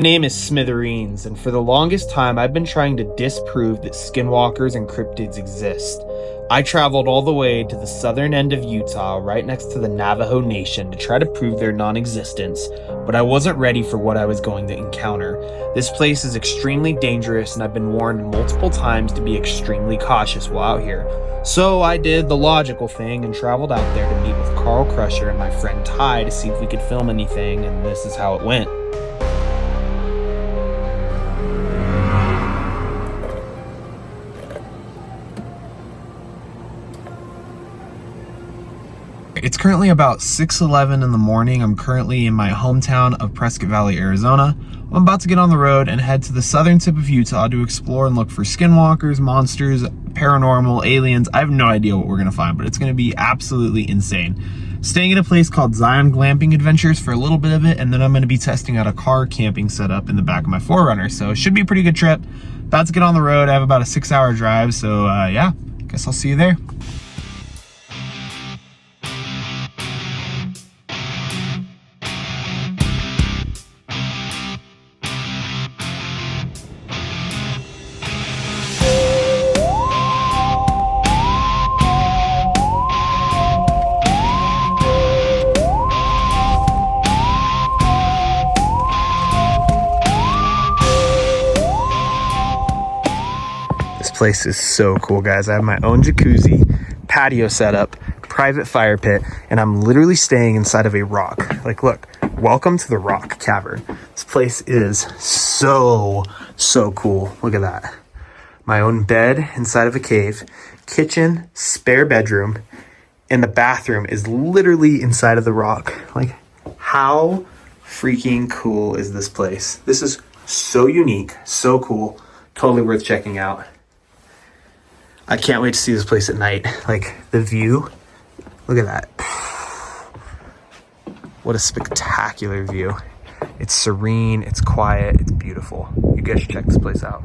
name is Smithereens, and for the longest time I've been trying to disprove that skinwalkers and cryptids exist. I traveled all the way to the southern end of Utah, right next to the Navajo Nation, to try to prove their non-existence, but I wasn't ready for what I was going to encounter. This place is extremely dangerous, and I've been warned multiple times to be extremely cautious while out here. So I did the logical thing and traveled out there to meet with Carl Crusher and my friend Ty to see if we could film anything, and this is how it went. It's currently about 6:11 in the morning. I'm currently in my hometown of Prescott Valley, Arizona. I'm about to get on the road and head to the southern tip of Utah to explore and look for skinwalkers, monsters, paranormal, aliens. I have no idea what we're gonna find, but it's gonna be absolutely insane. Staying at a place called Zion Glamping Adventures for a little bit of it, and then I'm gonna be testing out a car camping setup in the back of my 4Runner. So it should be a pretty good trip. About to get on the road. I have about a 6-hour drive, so yeah, guess I'll see you there. This place is so cool, guys. I have my own jacuzzi, patio setup, private fire pit, and I'm literally staying inside of a rock. Like, look, welcome to the rock cavern. This place is so cool. Look at that. My own bed inside of a cave, kitchen, spare bedroom, and the bathroom is literally inside of the rock. Like, how freaking cool is this place? This is so unique, so cool, totally worth checking out. I can't wait to see this place at night. Like, the view, look at that. What a spectacular view. It's serene, it's quiet, it's beautiful. You guys should check this place out.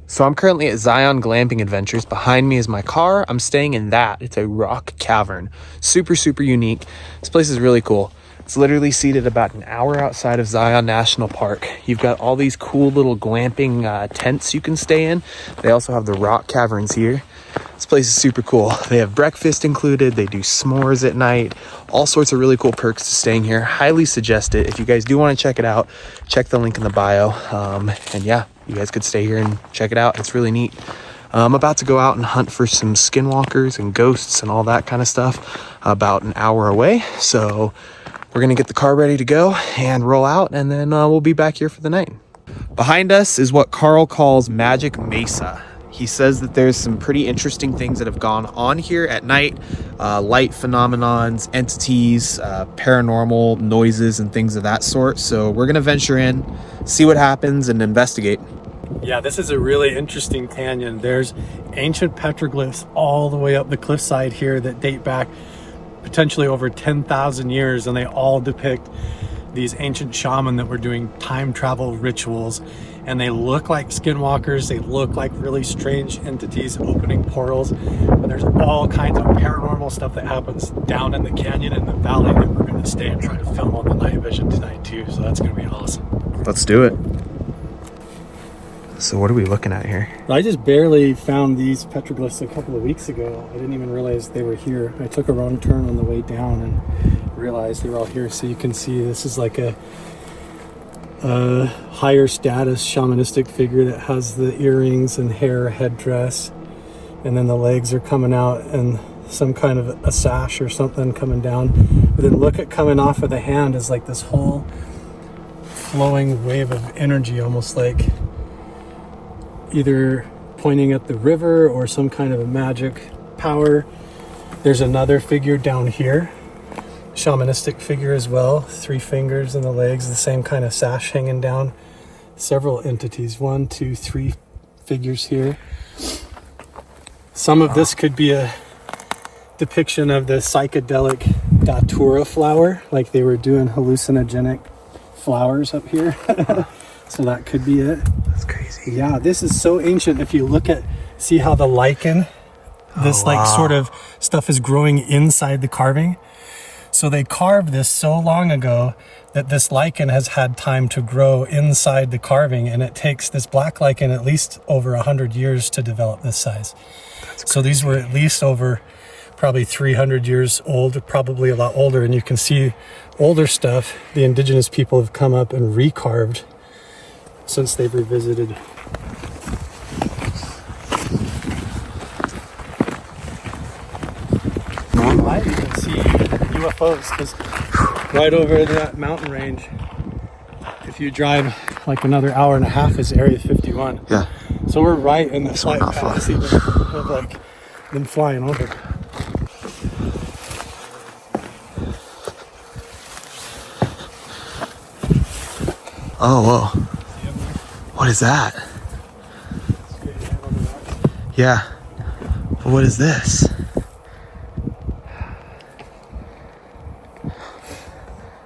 So I'm currently at Zion Glamping Adventures. Behind me is my car. I'm staying in that. It's a rock cavern. Super unique. This place is really cool. It's literally seated about an hour outside of Zion National Park. You've got all these cool little glamping tents you can stay in. They also have the rock caverns here. This place is super cool. They have breakfast included. They do s'mores at night. All sorts of really cool perks to staying here. Highly suggest it. If you guys do want to check it out, check the link in the bio. And yeah, you guys could stay here and check it out. It's really neat. I'm about to go out and hunt for some skinwalkers and ghosts and all that kind of stuff about an hour away. So we're gonna get the car ready to go and roll out, and then we'll be back here for the night. Behind us is what Carl calls Magic Mesa. He says that there's some pretty interesting things that have gone on here at night. Light phenomenons, entities, paranormal noises, and things of that sort. So we're gonna venture in, see what happens, and investigate. Yeah, this is a really interesting canyon. There's ancient petroglyphs all the way up the cliffside here that date back potentially over 10,000 years, and they all depict these ancient shaman that were doing time travel rituals, and they look like skinwalkers. They look like really strange entities opening portals, but there's all kinds of paranormal stuff that happens down in the canyon and the valley that we're going to stay and try to film on the night vision tonight too, so that's going to be awesome. Let's do it. So what are we looking at here? I just barely found these petroglyphs a couple of weeks ago. I didn't even realize they were here. I took a wrong turn on the way down and realized they were all here. So you can see this is like a higher status shamanistic figure that has the earrings and hair headdress, and then the legs are coming out and some kind of a sash or something coming down. But then look at coming off of the hand is like this whole flowing wave of energy, almost like either pointing at the river or some kind of a magic power. There's another figure down here, shamanistic figure as well, 3 fingers in the legs, the same kind of sash hanging down. Several entities, 1, 2, 3 figures here. Some of this could be a depiction of the psychedelic datura flower, like they were doing hallucinogenic flowers up here. So that could be it. That's crazy. Yeah, this is so ancient. If you look at, see how the lichen, this like sort of stuff is growing inside the carving. So they carved this so long ago that this lichen has had time to grow inside the carving, and it takes this black lichen at least over 100 years to develop this size. So these were at least over probably 300 years old, probably a lot older, and you can see older stuff the indigenous people have come up and recarved since they've revisited. You might even see UFOs, because right over that mountain range, if you drive like another hour and a half, is Area 51. Yeah. So we're right in the flight not path far. even of like them flying over. Oh, whoa. What is that? Yeah. But what is this?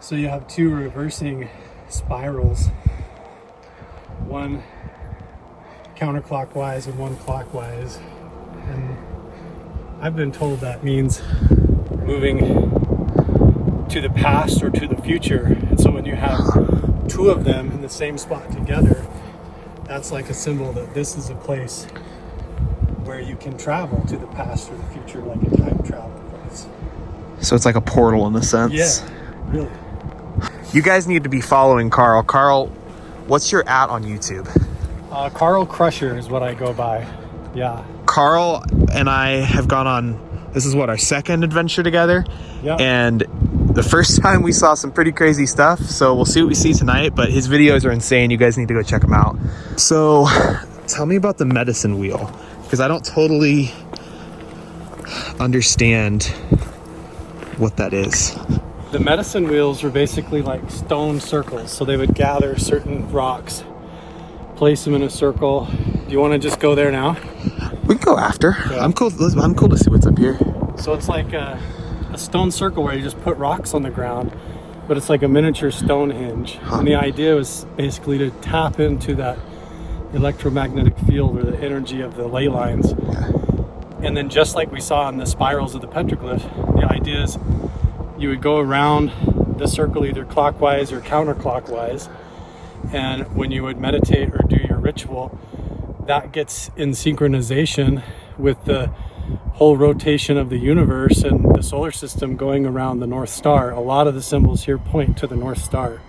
So you have two reversing spirals, one counterclockwise and one clockwise, and I've been told that means moving to the past or to the future. And so when you have two of them in the same spot together, that's like a symbol that this is a place where you can travel to the past or the future, like a time travel place. So it's like a portal in a sense. Yeah, really. You guys need to be following Carl. Carl, what's your @ on YouTube? Carl Crusher is what I go by. Yeah. Carl and I have gone on, this is what, our second adventure together. Yeah. And the first time we saw some pretty crazy stuff. So we'll see what we see tonight, but his videos are insane. You guys need to go check them out. So tell me about the medicine wheel, because I don't totally understand what that is. The medicine wheels were basically like stone circles. So they would gather certain rocks, place them in a circle. Do you want to just go there now? We can go after. Yeah. I'm cool to see what's up here. So it's like a stone circle where you just put rocks on the ground, but it's like a miniature Stonehenge. And the idea was basically to tap into that electromagnetic field or the energy of the ley lines. And then just like we saw in the spirals of the petroglyph, the idea is you would go around the circle either clockwise or counterclockwise, and when you would meditate or do your ritual, that gets in synchronization with the whole rotation of the universe and the solar system going around the North Star. A lot of the symbols here point to the North Star.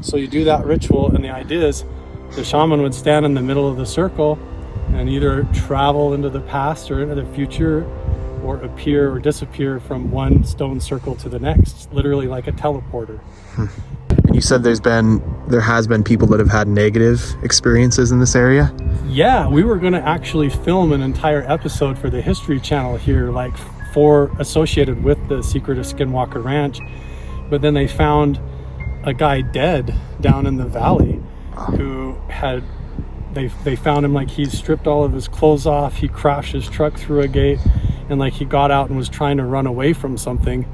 So you do that ritual, and the idea is the shaman would stand in the middle of the circle and either travel into the past or into the future, or appear or disappear from one stone circle to the next, literally like a teleporter. And you said there has been people that have had negative experiences in this area? Yeah, we were going to actually film an entire episode for the History Channel here, like associated with the secret of Skinwalker Ranch, but then they found a guy dead down in the valley who had, they found him like he's stripped all of his clothes off, he crashed his truck through a gate, and like he got out and was trying to run away from something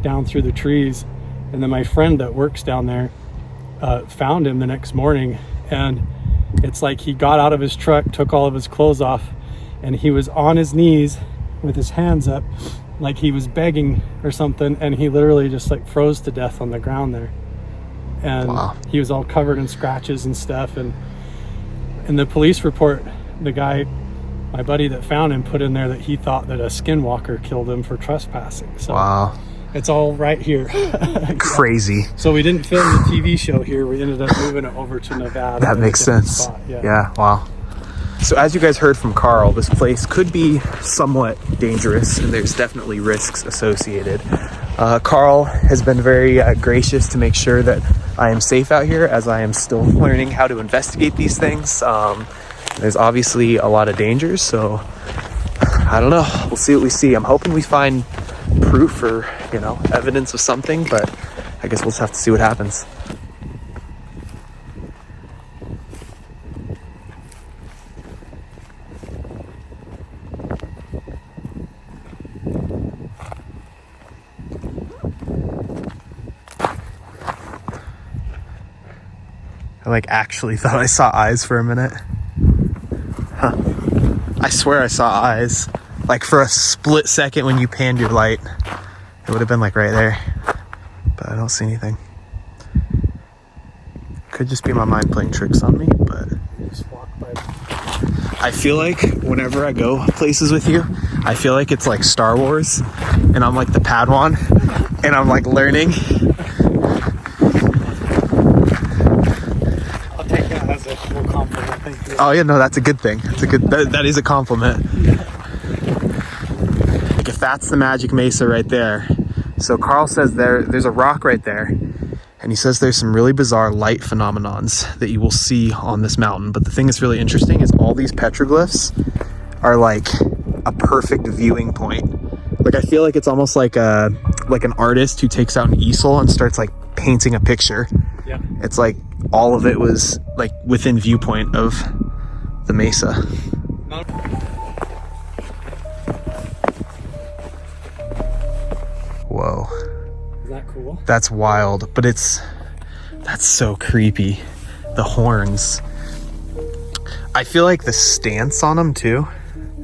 down through the trees. And then my friend that works down there found him the next morning, and it's like he got out of his truck, took all of his clothes off, and he was on his knees with his hands up like he was begging or something, and he literally just like froze to death on the ground there. And wow. He was all covered in scratches and stuff. And in the police report, the guy, my buddy that found him, put in there that he thought that a skinwalker killed him for trespassing. So wow. It's all right here. Crazy. So we didn't film the TV show here. We ended up moving it over to Nevada. That makes sense. Spot. Yeah, wow. So as you guys heard from Carl, this place could be somewhat dangerous, and there's definitely risks associated. Carl has been very gracious to make sure that I am safe out here, as I am still learning how to investigate these things. There's obviously a lot of dangers, so I don't know. We'll see what we see. I'm hoping we find proof or, evidence of something, but I guess we'll just have to see what happens. I actually thought I saw eyes for a minute. Huh. I swear I saw eyes. Like for a split second when you panned your light. It would have been like right there. I don't see anything. Could just be my mind playing tricks on me, but Just walk by. I feel like whenever I go places with you, I feel like it's like Star Wars, and I'm like the Padawan, and I'm like learning. I'll take that as a full compliment. Thank you. Oh yeah, no, that's a good thing. It's a good. That is a compliment. Like if that's the magic mesa right there. So Carl says there's a rock right there, and he says there's some really bizarre light phenomenons that you will see on this mountain. But the thing that's really interesting is all these petroglyphs are like a perfect viewing point. Like I feel like it's almost like an artist who takes out an easel and starts like painting a picture. Yeah. It's like all of it was like within viewpoint of the mesa. Whoa. Is that cool? That's wild, but that's so creepy. The horns. I feel like the stance on them too.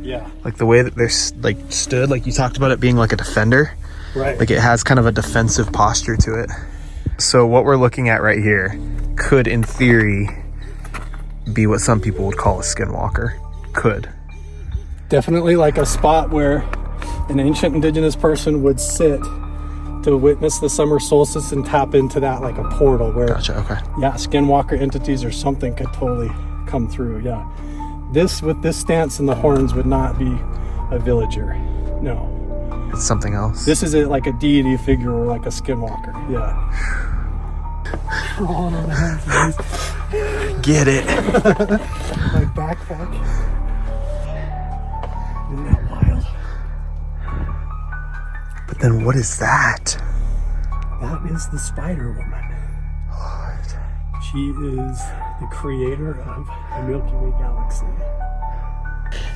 Yeah. Like the way that they're like stood, like you talked about it being like a defender. Right. Like it has kind of a defensive posture to it. So what we're looking at right here could, in theory, be what some people would call a skinwalker. Could. Definitely like a spot where an ancient indigenous person would sit to witness the summer solstice and tap into that like a portal where, Gotcha, okay. yeah, skinwalker entities or something could totally come through. Yeah. This, with this stance and the horns, would not be a villager. No. It's something else. This is like a deity figure or like a skinwalker. Yeah. Crawling on the hands and knees. Get it. My backpack. Isn't that wild? But then what is that? That is the Spider Woman. She is the creator of the Milky Way galaxy.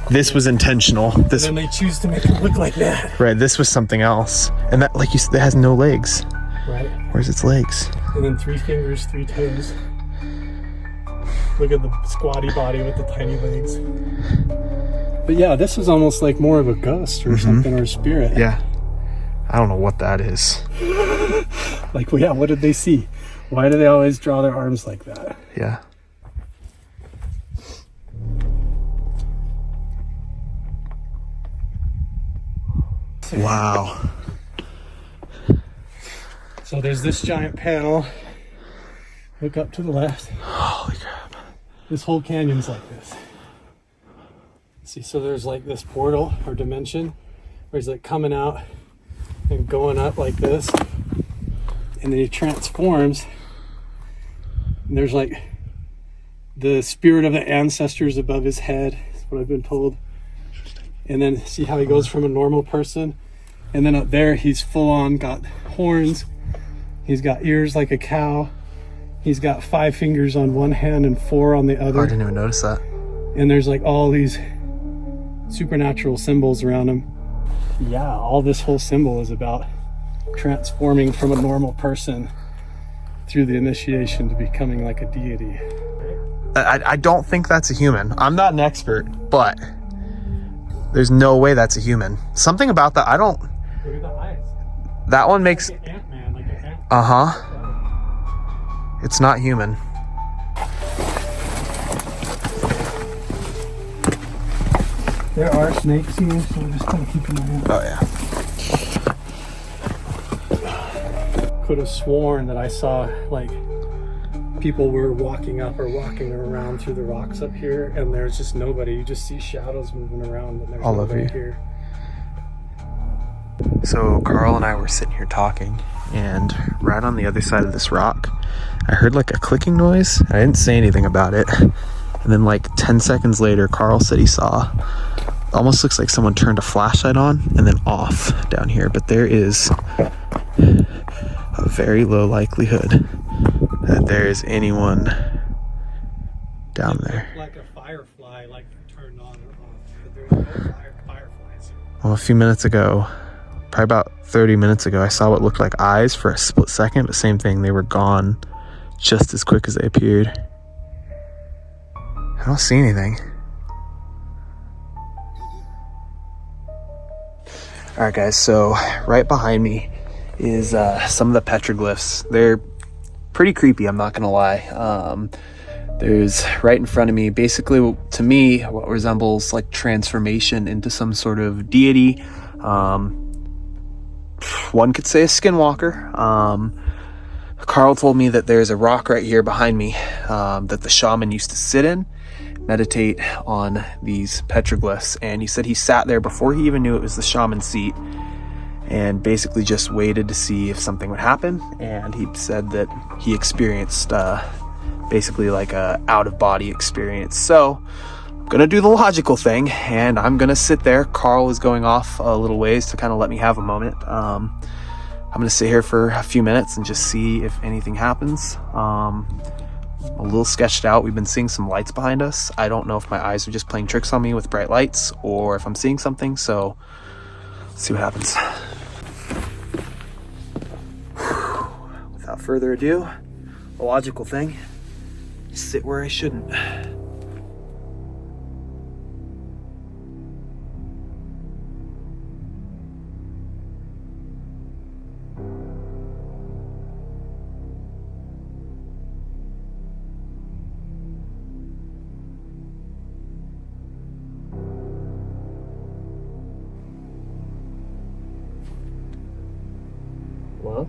This was intentional. This, And then they choose to make it look like that. right, this was something else. And that, like you said, it has no legs. Right? Where's its legs? And then 3 fingers, 3 toes. Look at the squatty body with the tiny legs. But yeah, this is almost like more of a ghost or something, or a spirit. Yeah. I don't know what that is. Like, well, yeah, what did they see? Why do they always draw their arms like that? Yeah. Wow. So there's this giant panel. Look up to the left. Holy crap. This whole canyon's like this. See, so there's like this portal or dimension where he's like coming out and going up like this. And then he transforms. And there's like the spirit of the ancestors above his head, is what I've been told. And then see how he goes from a normal person. And then up there, he's full on got horns. He's got ears like a cow. He's got 5 fingers on one hand and 4 on the Oh, I other. didn't even notice that. And there's like all these supernatural symbols around him. Yeah, all this whole symbol is about transforming from a normal person through the initiation to becoming like a deity. I don't think that's a human. I'm not an expert, but there's no way that's a human. Something about that, I don't... Look at the eyes. That one makes... Like an Ant-Man, like an ant. Uh-huh. It's not human. There are snakes here, so we're just kind of keeping an eye. Oh, yeah. Could have sworn that I saw like people were walking up or walking around through the rocks up here, and there's just nobody. You just see shadows moving around, and there's All over nobody you. here. So Carl and I were sitting here talking, and right on the other side of this rock, I heard like a clicking noise. I didn't say anything about it. And then like 10 seconds later, Carl said he saw, almost looks like someone turned a flashlight on and then off down here. But there is a very low likelihood that there is anyone down there. Like a firefly, like turned on or off, but there's no fireflies. Well, a few minutes ago, probably about 30 minutes ago, I saw what looked like eyes for a split second, but same thing, they were gone just as quick as they appeared. I don't see anything. All right, guys, so right behind me is some of the petroglyphs. They're pretty creepy, I'm not gonna lie. There's right in front of me, basically to me, what resembles like transformation into some sort of deity. One could say a skinwalker. Carl told me that there's a rock right here behind me that the shaman used to sit in, meditate on these petroglyphs, and he said he sat there before he even knew it was the shaman's seat and basically just waited to see if something would happen. And he said that he experienced basically like a out-of-body experience. So I'm gonna do the logical thing and I'm gonna sit there. Carl is going off a little ways to kind of let me have a moment. I'm gonna sit here for a few minutes and just see if anything happens. I'm a little sketched out. We've been seeing some lights behind us. I don't know if my eyes are just playing tricks on me with bright lights or if I'm seeing something, so let's see what happens. Without further ado, the logical thing, sit where I shouldn't. Hello?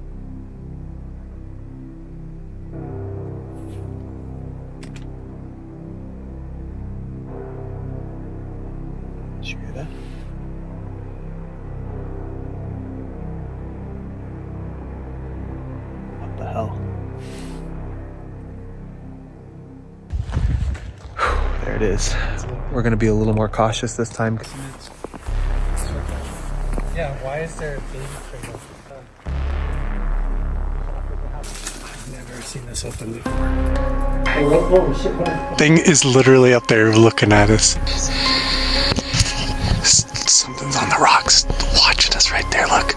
Did you hear that? What the hell? There it is. We're gonna be a little more cautious this time. Yeah, why is there a baby crate? I've never seen this open before. Thing is literally up there looking at us. Something's on the rocks watching us right there, look.